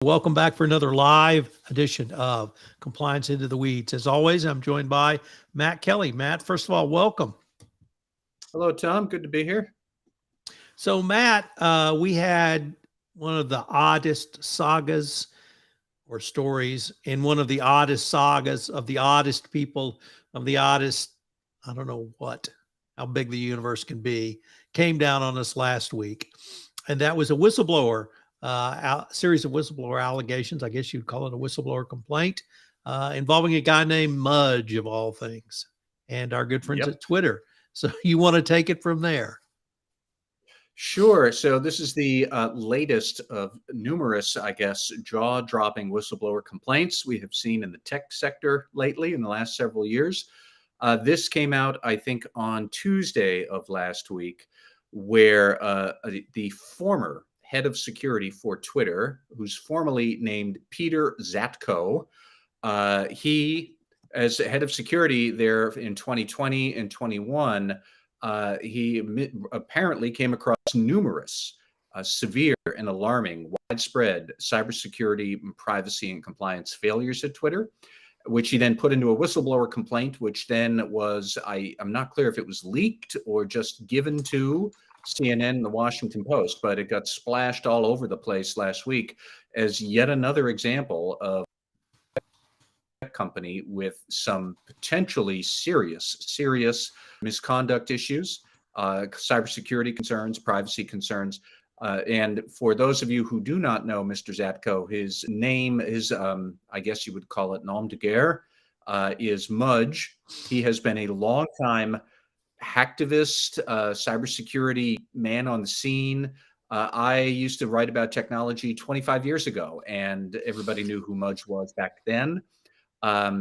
Welcome back for another live edition of Compliance Into the Weeds. As always, I'm joined by Matt Kelly. Matt, first of all, welcome. Hello, Tom. Good to be here. So, Matt, we had one of the oddest sagas or stories in one of the oddest sagas of the oddest people of the oddest, I don't know what, how big the universe can be, came down on us last week. And that was a whistleblower, series of whistleblower allegations. I guess you'd call it a whistleblower complaint involving a guy named Mudge, of all things, and our good friends at Twitter. So you want to take it from there? Sure. So this is the latest of numerous, I guess, jaw-dropping whistleblower complaints we have seen in the tech sector lately in the last several years. This came out, I think, on Tuesday of last week, where the former head of security for Twitter, who's formerly named Peter Zatko, he, as head of security there in 2020 and 21, he apparently came across numerous severe and alarming, widespread cybersecurity, privacy, and compliance failures at Twitter, which he then put into a whistleblower complaint, which then was, I'm not clear if it was leaked or just given to CNN and the Washington Post, but it got splashed all over the place last week as yet another example of company with some potentially serious misconduct issues, cybersecurity concerns, privacy concerns. And for those of you who do not know Mr. Zatko, his name is, I guess you would call it nom de guerre, is Mudge. He has been a long-time hacktivist, cybersecurity man on the scene. I used to write about technology 25 years ago, and everybody knew who Mudge was back then.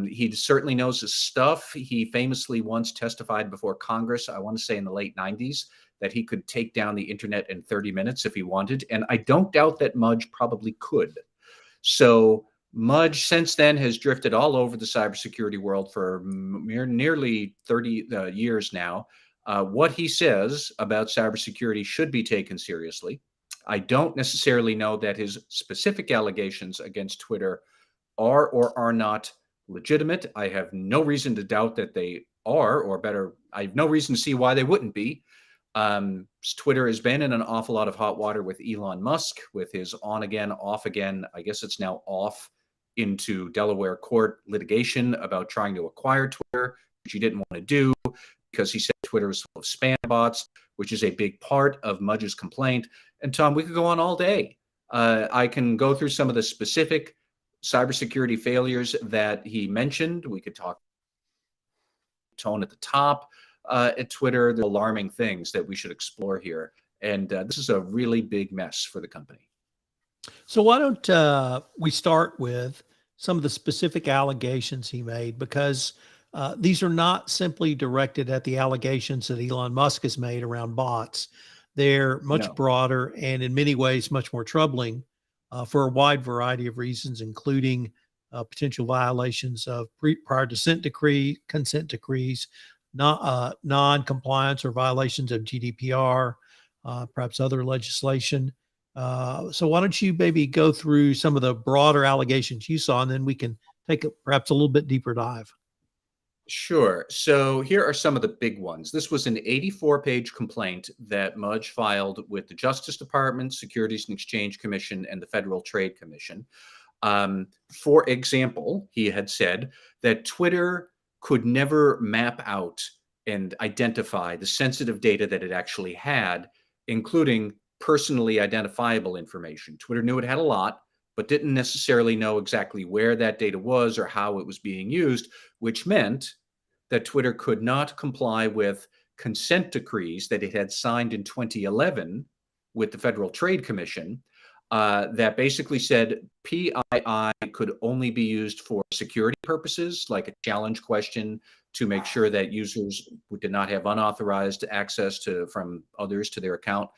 He certainly knows his stuff. He famously once testified before Congress, I want to say in the late 90s, that he could take down the internet in 30 minutes if he wanted. And I don't doubt that Mudge probably could. So Mudge since then has drifted all over the cybersecurity world for nearly 30 years now. What he says about cybersecurity should be taken seriously. I don't necessarily know that his specific allegations against Twitter are or are not legitimate. I have no reason to doubt that they are, or better, I have no reason to see why they wouldn't be. Twitter has been in an awful lot of hot water with Elon Musk, with his on again, off again, I guess it's now off into Delaware court litigation about trying to acquire Twitter, which he didn't want to do because he said Twitter was full of spam bots, which is a big part of Mudge's complaint. And Tom, we could go on all day. I can go through some of the specific cybersecurity failures that he mentioned. We could talk tone at the top at Twitter, the alarming things that we should explore here. And this is a really big mess for the company. So why don't we start with some of the specific allegations he made, because these are not simply directed at the allegations that Elon Musk has made around bots. They're much broader and in many ways much more troubling for a wide variety of reasons, including potential violations of prior consent decrees, non-compliance or violations of GDPR, perhaps other legislation. So why don't you maybe go through some of the broader allegations you saw, and then we can take perhaps a little bit deeper dive. Sure. So here are some of the big ones. This was an 84-page complaint that Mudge filed with the Justice Department, Securities and Exchange Commission, and the Federal Trade Commission. For example, he had said that Twitter could never map out and identify the sensitive data that it actually had, including personally identifiable information. Twitter knew it had a lot, but didn't necessarily know exactly where that data was or how it was being used, which meant that Twitter could not comply with consent decrees that it had signed in 2011 with the Federal Trade Commission that basically said PII could only be used for security purposes, like a challenge question to make sure that users did not have unauthorized access from others to their account.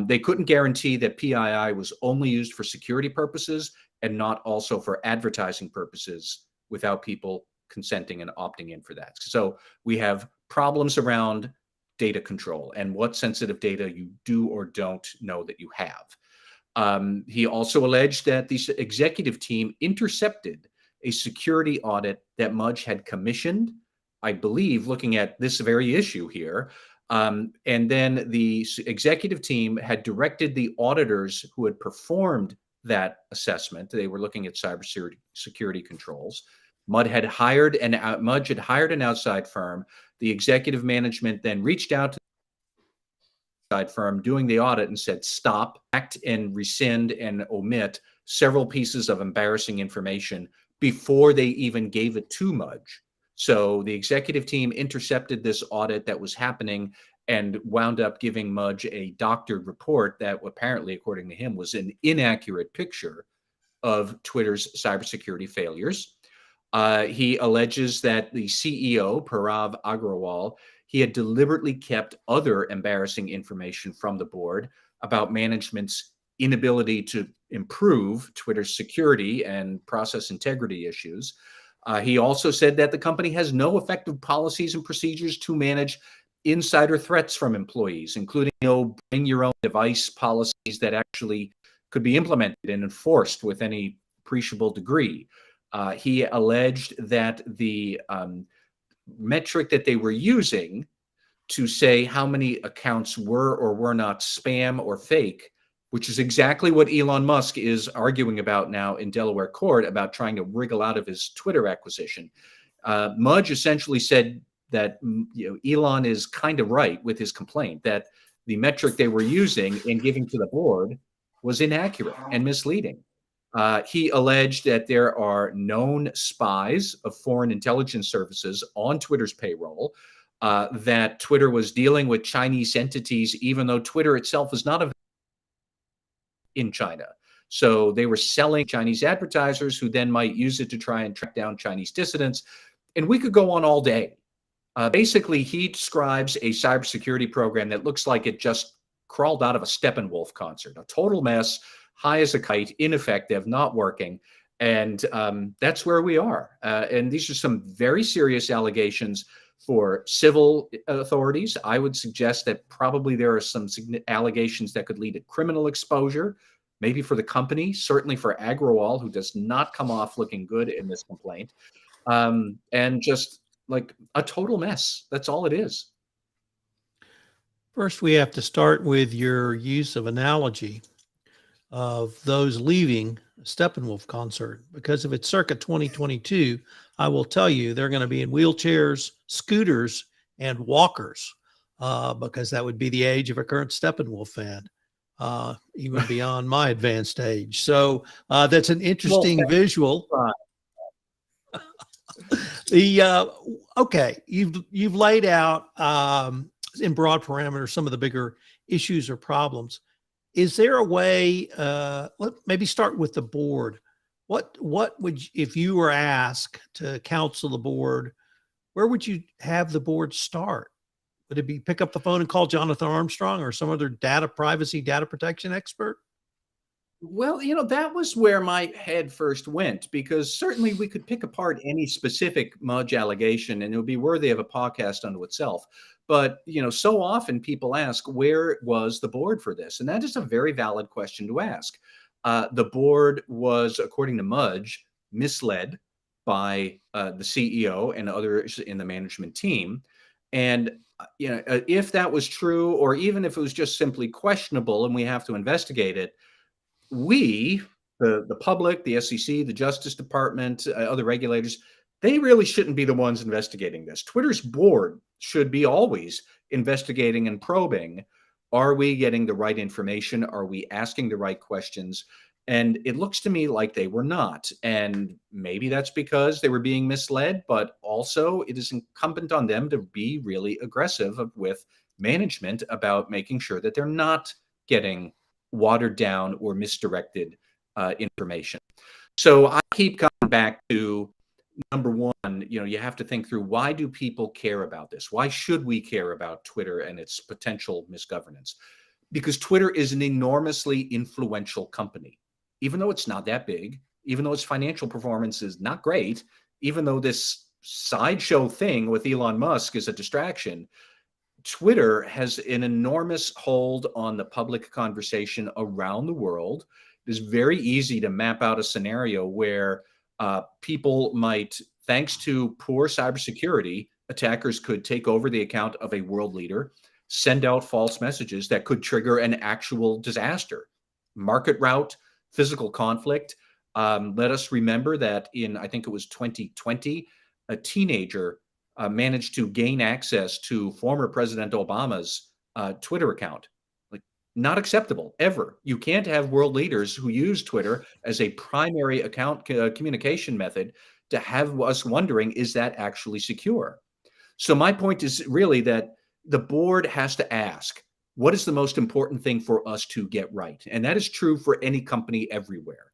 They couldn't guarantee that PII was only used for security purposes and not also for advertising purposes without people consenting and opting in for that. So we have problems around data control and what sensitive data you do or don't know that you have. He also alleged that the executive team intercepted a security audit that Mudge had commissioned, I believe, looking at this very issue here. And then the executive team had directed the auditors who had performed that assessment. They were looking at cybersecurity controls. Mudge had hired an outside firm. The executive management then reached out to the outside firm doing the audit and said, stop, act and rescind and omit several pieces of embarrassing information before they even gave it to Mudge. So the executive team intercepted this audit that was happening and wound up giving Mudge a doctored report that apparently, according to him, was an inaccurate picture of Twitter's cybersecurity failures. He alleges that the CEO, Parav Agrawal, he had deliberately kept other embarrassing information from the board about management's inability to improve Twitter's security and process integrity issues. He also said that the company has no effective policies and procedures to manage insider threats from employees, including bring your own device policies that actually could be implemented and enforced with any appreciable degree. He alleged that the metric that they were using to say how many accounts were or were not spam or fake, which is exactly what Elon Musk is arguing about now in Delaware court about trying to wriggle out of his Twitter acquisition. Mudge essentially said that Elon is kind of right with his complaint that the metric they were using in giving to the board was inaccurate and misleading. He alleged that there are known spies of foreign intelligence services on Twitter's payroll, that Twitter was dealing with Chinese entities, even though Twitter itself is not in China. So they were selling Chinese advertisers who then might use it to try and track down Chinese dissidents. And we could go on all day. Basically, he describes a cybersecurity program that looks like it just crawled out of a Steppenwolf concert, a total mess, high as a kite, ineffective, not working. And that's where we are. And these are some very serious allegations for civil authorities. I would suggest that probably there are some allegations that could lead to criminal exposure, maybe for the company, certainly for Agrawal, who does not come off looking good in this complaint. And just like a total mess. That's all it is. First, we have to start with your use of analogy of those leaving a Steppenwolf concert, because if it's circa 2022, I will tell you they're going to be in wheelchairs, scooters, and walkers, because that would be the age of a current Steppenwolf fan, even beyond my advanced age. So that's an interesting visual. Okay, you've laid out in broad parameters some of the bigger issues or problems. Is there a way? Maybe start with the board. What would if you were asked to counsel the board? Where would you have the board start? Would it be pick up the phone and call Jonathan Armstrong or some other data protection expert? Well, that was where my head first went, because certainly we could pick apart any specific Mudge allegation and it would be worthy of a podcast unto itself. But, so often people ask, where was the board for this? And that is a very valid question to ask. The board was, according to Mudge, misled by the CEO and others in the management team. And, if that was true, or even if it was just simply questionable and we have to investigate it, we, the public, the SEC, the Justice Department, other regulators, they really shouldn't be the ones investigating this. Twitter's board should be always investigating and probing. Are we getting the right information? Are we asking the right questions? And it looks to me like they were not. And maybe that's because they were being misled, but also it is incumbent on them to be really aggressive with management about making sure that they're not getting watered down or misdirected information. So I keep coming back to number one, you have to think through, why do people care about this? Why should we care about Twitter and its potential misgovernance? Because Twitter is an enormously influential company. Even though it's not that big, even though its financial performance is not great, even though this sideshow thing with Elon Musk is a distraction, Twitter has an enormous hold on the public conversation around the world. It is very easy to map out a scenario where people might, thanks to poor cybersecurity, attackers could take over the account of a world leader, send out false messages that could trigger an actual disaster, market rout, physical conflict. Let us remember that in, I think it was 2020, a teenager managed to gain access to former President Obama's Twitter account. Like, not acceptable ever. You can't have world leaders who use Twitter as a primary account communication method to have us wondering, is that actually secure? So my point is really that the board has to ask, what is the most important thing for us to get right? And that is true for any company everywhere.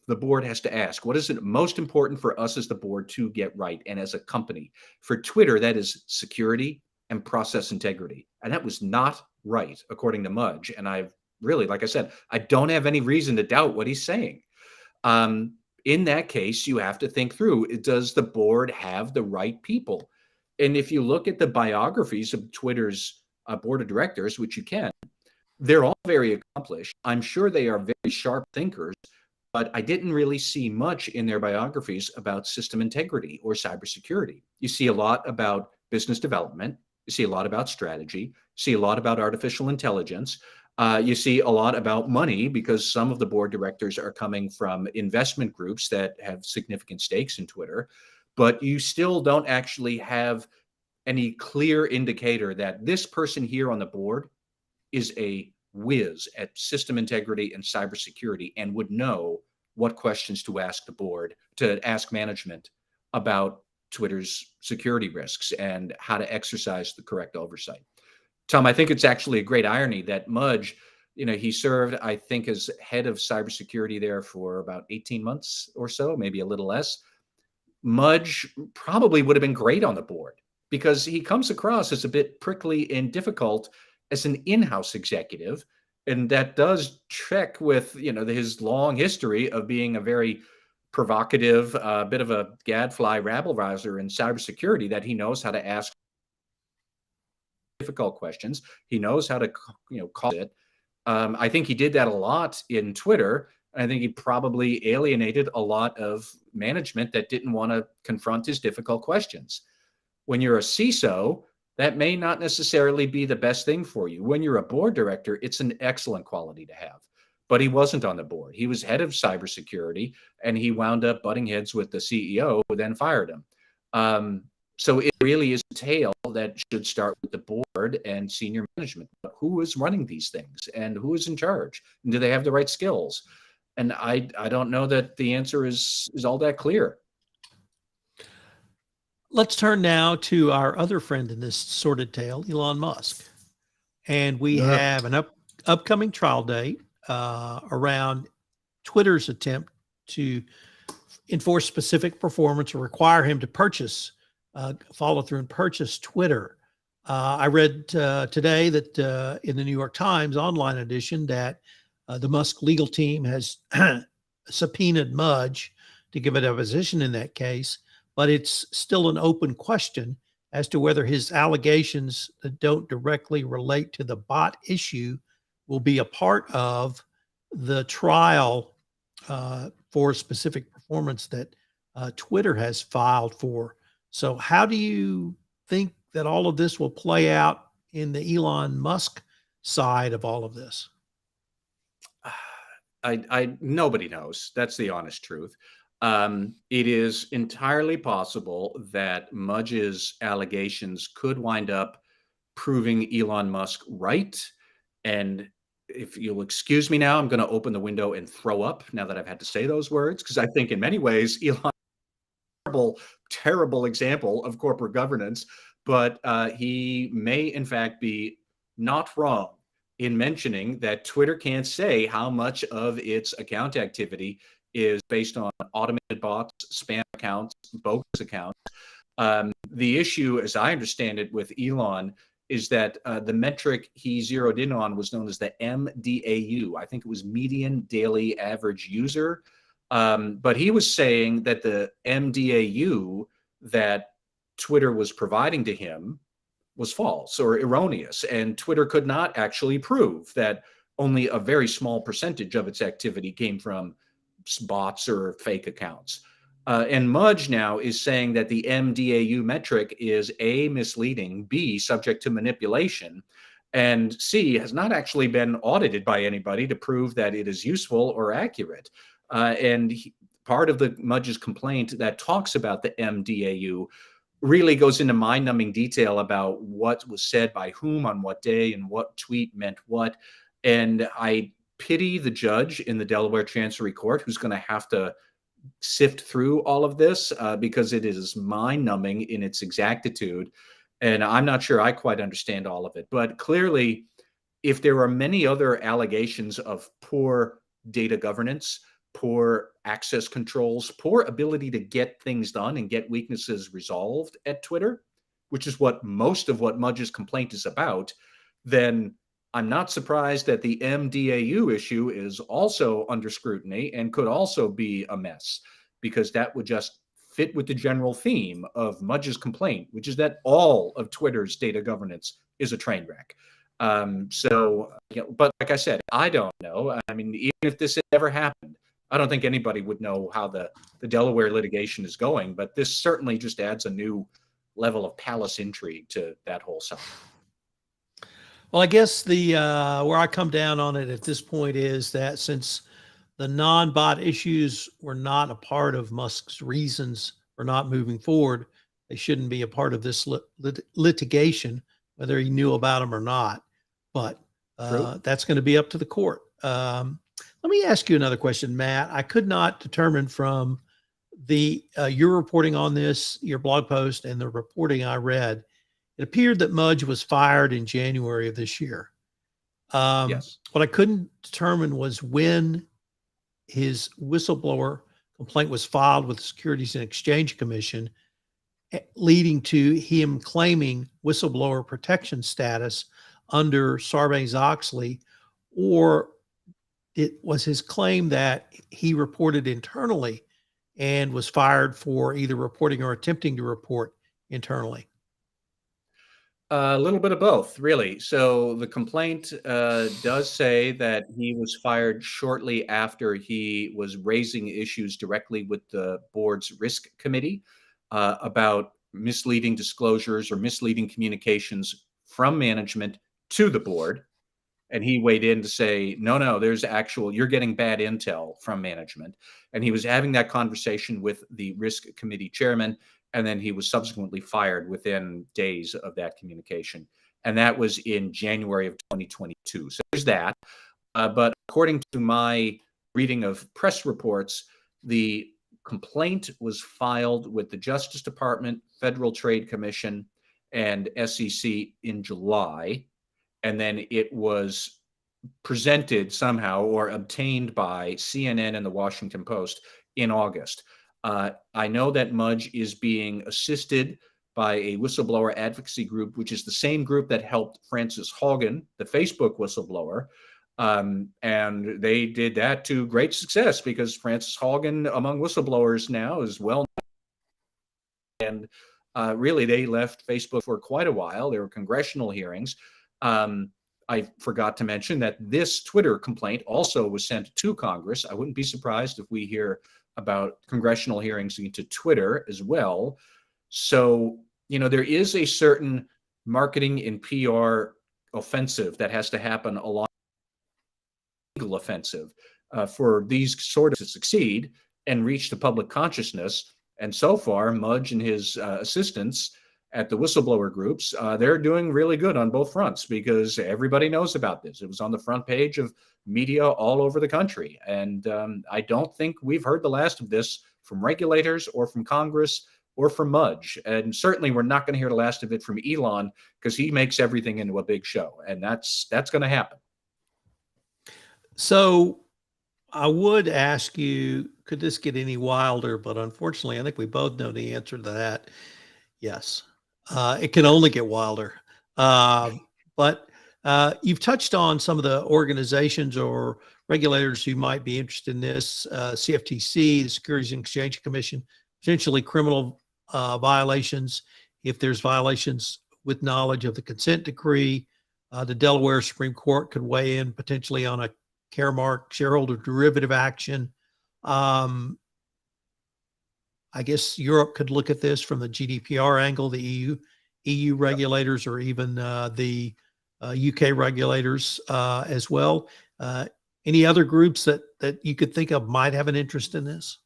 The board has to ask, what is it most important for us as the board to get right and as a company? For Twitter, that is security and process integrity. And that was not right, according to Mudge. And I've really, like I said, I don't have any reason to doubt what he's saying. In that case, you have to think through, does the board have the right people? And if you look at the biographies of Twitter's board of directors, which you can, they're all very accomplished. I'm sure they are very sharp thinkers, but I didn't really see much in their biographies about system integrity or cybersecurity. You see a lot about business development. You see a lot about strategy. You see a lot about artificial intelligence. You see a lot about money, because some of the board directors are coming from investment groups that have significant stakes in Twitter. But you still don't actually have any clear indicator that this person here on the board is a whiz at system integrity and cybersecurity and would know what questions to ask the board, to ask management about Twitter's security risks and how to exercise the correct oversight. Tom, I think it's actually a great irony that Mudge, he served, I think, as head of cybersecurity there for about 18 months or so, maybe a little less. Mudge probably would have been great on the board because he comes across as a bit prickly and difficult as an in-house executive. And that does check with, his long history of being a very provocative, bit of a gadfly rabble-rouser in cybersecurity, that he knows how to ask difficult questions. He knows how to, call it. I think he did that a lot in Twitter. I think he probably alienated a lot of management that didn't want to confront his difficult questions. When you're a CISO, that may not necessarily be the best thing for you. When you're a board director, it's an excellent quality to have. But he wasn't on the board. He was head of cybersecurity, and he wound up butting heads with the CEO, who then fired him. So it really is a tale that should start with the board and senior management. Who is running these things, and who is in charge? And do they have the right skills? And I don't know that the answer is all that clear. Let's turn now to our other friend in this sordid tale, Elon Musk. And we have an upcoming trial date around Twitter's attempt to enforce specific performance or require him to purchase, follow through and purchase Twitter. I read today that in the New York Times online edition that the Musk legal team has subpoenaed Mudge to give a deposition in that case, but it's still an open question as to whether his allegations that don't directly relate to the bot issue will be a part of the trial for specific performance that Twitter has filed for. So how do you think that all of this will play out in the Elon Musk side of all of this? Nobody knows. That's the honest truth. It is entirely possible that Mudge's allegations could wind up proving Elon Musk right. And if you'll excuse me now, I'm going to open the window and throw up now that I've had to say those words, because I think in many ways, Elon is a terrible example of corporate governance, but he may in fact be not wrong in mentioning that Twitter can't say how much of its account activity is based on automated bots, spam accounts, bogus accounts. The issue, as I understand it, with Elon is that the metric he zeroed in on was known as the MDAU. I think it was median daily average user. But he was saying that the MDAU that Twitter was providing to him was false or erroneous, and Twitter could not actually prove that only a very small percentage of its activity came from bots or fake accounts. And Mudge now is saying that the MDAU metric is A, misleading, B, subject to manipulation, and C, has not actually been audited by anybody to prove that it is useful or accurate. Part of the Mudge's complaint that talks about the MDAU really goes into mind-numbing detail about what was said by whom on what day and what tweet meant what. And I pity the judge in the Delaware Chancery Court who's going to have to sift through all of this because it is mind-numbing in its exactitude. And I'm not sure I quite understand all of it. But clearly, if there are many other allegations of poor data governance, poor access controls, poor ability to get things done and get weaknesses resolved at Twitter, which is what most of what Mudge's complaint is about, then I'm not surprised that the MDAU issue is also under scrutiny and could also be a mess, because that would just fit with the general theme of Mudge's complaint, which is that all of Twitter's data governance is a train wreck. But like I said, I don't know. I mean, even if this had ever happened, I don't think anybody would know how the Delaware litigation is going, but this certainly just adds a new level of palace intrigue to that whole saga. Well, I guess the where I come down on it at this point is that since the non-bot issues were not a part of Musk's reasons for not moving forward, they shouldn't be a part of this litigation, whether he knew about them or not. But that's going to be up to the court. Let me ask you another question, Matt. I could not determine from the your reporting on this, your blog post, and the reporting I read, it appeared that Mudge was fired in January of this year. Yes. What I couldn't determine was when his whistleblower complaint was filed with the Securities and Exchange Commission, leading to him claiming whistleblower protection status under Sarbanes-Oxley, or it was his claim that he reported internally and was fired for either reporting or attempting to report internally. A little bit of both, really. So the complaint does say that he was fired shortly after he was raising issues directly with the board's risk committee about misleading disclosures or misleading communications from management to the board. And he weighed in to say, no, there's you're getting bad intel from management. And he was having that conversation with the risk committee chairman. And then he was subsequently fired within days of that communication. And that was in January of 2022. So there's that. But according to my reading of press reports, the complaint was filed with the Justice Department, Federal Trade Commission, and SEC in July. And then it was presented somehow or obtained by CNN and the Washington Post in August. I know that Mudge is being assisted by a whistleblower advocacy group, which is the same group that helped Frances Haugen, the Facebook whistleblower. And they did that to great success because Frances Haugen, among whistleblowers now, is well known. And really, they left Facebook for quite a while. There were congressional hearings. I forgot to mention that this Twitter complaint also was sent to Congress. I wouldn't be surprised if we hear about congressional hearings into Twitter as well. So, there is a certain marketing and PR offensive that has to happen along with legal offensive for these sort of to succeed and reach the public consciousness. And so far, Mudge and his assistants at the whistleblower groups, they're doing really good on both fronts because everybody knows about this. It was on the front page of media all over the country. And I don't think we've heard the last of this from regulators or from Congress or from Mudge. And certainly we're not going to hear the last of it from Elon because he makes everything into a big show. And that's going to happen. So I would ask you, could this get any wilder? But unfortunately, I think we both know the answer to that. Yes. It can only get wilder. But you've touched on some of the organizations or regulators who might be interested in this, CFTC, the Securities and Exchange Commission, potentially criminal violations if there's violations with knowledge of the consent decree. The Delaware Supreme Court could weigh in potentially on a Caremark shareholder derivative action. I guess Europe could look at this from the GDPR angle, the EU regulators, or even the UK regulators as well. Any other groups that you could think of might have an interest in this?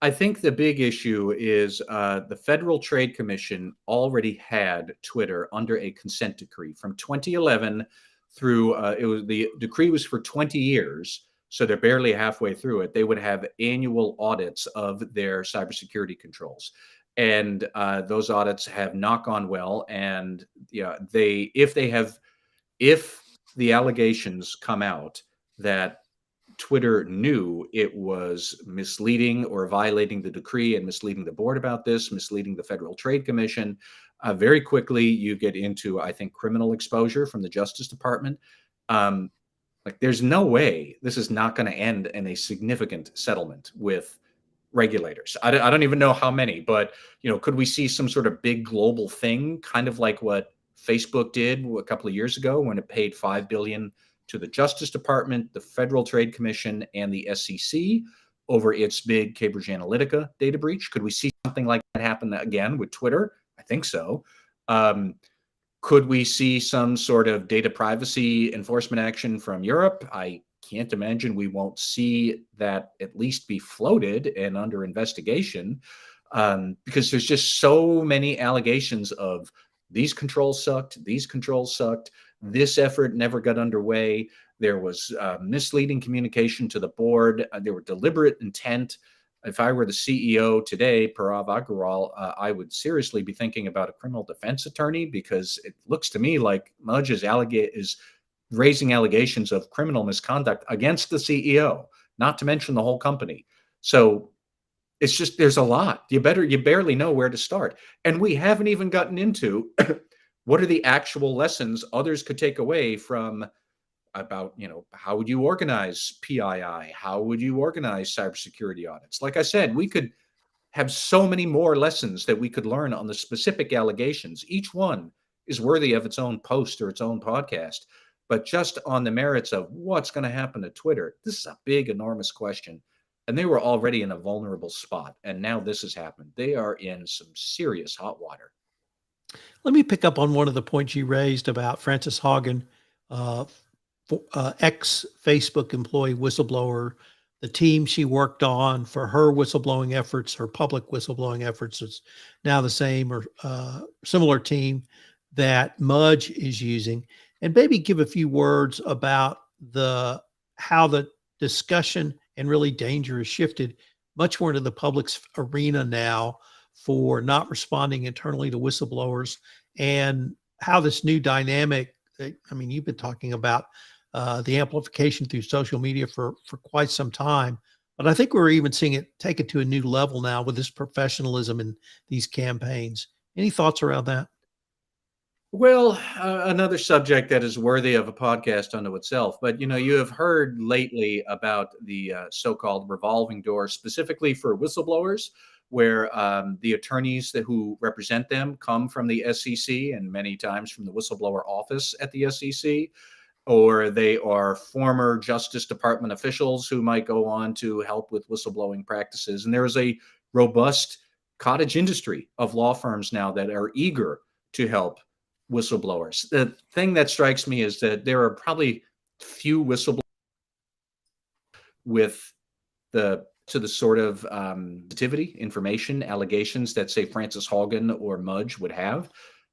I think the big issue is the Federal Trade Commission already had Twitter under a consent decree from 2011 through the decree was for 20 years, so they're barely halfway through it. They would have annual audits of their cybersecurity controls, and those audits have not gone well. And yeah, if the allegations come out that Twitter knew it was misleading or violating the decree and misleading the board about this, misleading the Federal Trade Commission, very quickly you get into, I think, criminal exposure from the Justice Department. Like, there's no way this is not going to end in a significant settlement with regulators. I don't even know how many, but could we see some sort of big global thing, kind of like what Facebook did a couple of years ago when it paid $5 billion to the Justice Department, the Federal Trade Commission, and the SEC over its big Cambridge Analytica data breach? Could we see something like that happen again with Twitter? I think so. Could we see some sort of data privacy enforcement action from Europe? I can't imagine we won't see that at least be floated and under investigation, because there's just so many allegations of these controls sucked, this effort never got underway, there was misleading communication to the board, there were deliberate intent. If I were the CEO today, Parav Agrawal, I would seriously be thinking about a criminal defense attorney, because it looks to me like Mudge is raising allegations of criminal misconduct against the CEO, not to mention the whole company. So it's just, there's a lot. You barely know where to start. And we haven't even gotten into what are the actual lessons others could take away from about, how would you organize PII? How would you organize cybersecurity audits? Like I said, we could have so many more lessons that we could learn on the specific allegations. Each one is worthy of its own post or its own podcast. But just on the merits of what's going to happen to Twitter, this is a big, enormous question. And they were already in a vulnerable spot. And now this has happened. They are in some serious hot water. Let me pick up on one of the points you raised about Frances Haugen, ex-Facebook employee whistleblower. The team she worked on for her whistleblowing efforts, her public whistleblowing efforts, is now the same or similar team that Mudge is using. And maybe give a few words about how the discussion and really danger has shifted much more into the public's arena now for not responding internally to whistleblowers, and how this new dynamic, you've been talking about the amplification through social media for quite some time, but I think we're even seeing it take it to a new level now with this professionalism in these campaigns. Any thoughts around that? Well, another subject that is worthy of a podcast unto itself. But, you have heard lately about the so-called revolving door, specifically for whistleblowers, where the attorneys who represent them come from the SEC and many times from the whistleblower office at the SEC, or they are former Justice Department officials who might go on to help with whistleblowing practices. And there is a robust cottage industry of law firms now that are eager to help whistleblowers. The thing that strikes me is that there are probably few whistleblowers with the sort of sensitivity, information, allegations that, say, Frances Haugen or Mudge would have.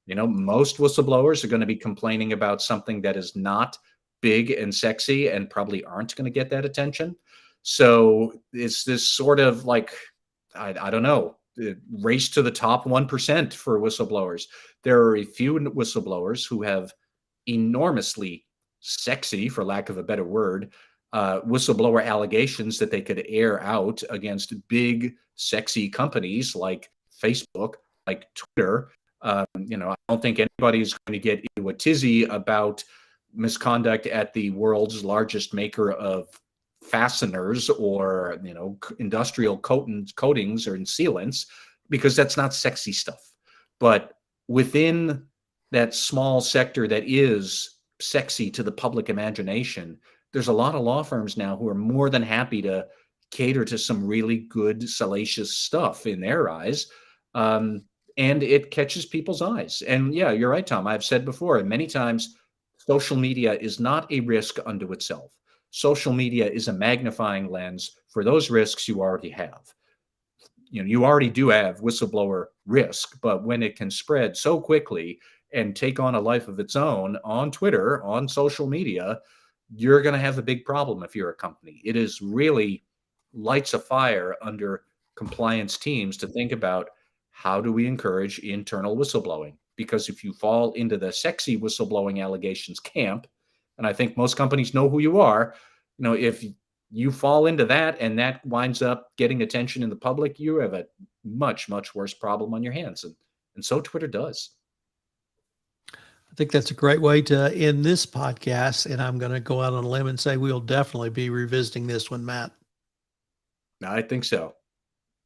Most whistleblowers are going to be complaining about something that is not big and sexy and probably aren't going to get that attention. So it's this sort of like, I don't know, race to the top 1% for whistleblowers. There are a few whistleblowers who have enormously sexy, for lack of a better word, whistleblower allegations that they could air out against big, sexy companies like Facebook, like Twitter. I don't think anybody's going to get into a tizzy about misconduct at the world's largest maker of fasteners or industrial coatings or sealants, because that's not sexy stuff. But within that small sector that is sexy to the public imagination, there's a lot of law firms now who are more than happy to cater to some really good, salacious stuff in their eyes. And it catches people's eyes. And yeah, you're right, Tom. I've said before, and many times, social media is not a risk unto itself. Social media is a magnifying lens for those risks you already have. You already do have whistleblower risk, but when it can spread so quickly and take on a life of its own on Twitter, on social media, you're going to have a big problem if you're a company. It is really lights a fire under compliance teams to think about, how do we encourage internal whistleblowing? Because if you fall into the sexy whistleblowing allegations camp, and I think most companies know who you are, if you fall into that and that winds up getting attention in the public, you have a much, much worse problem on your hands. And so Twitter does. I think that's a great way to end this podcast. And I'm going to go out on a limb and say we'll definitely be revisiting this one, Matt. I think so.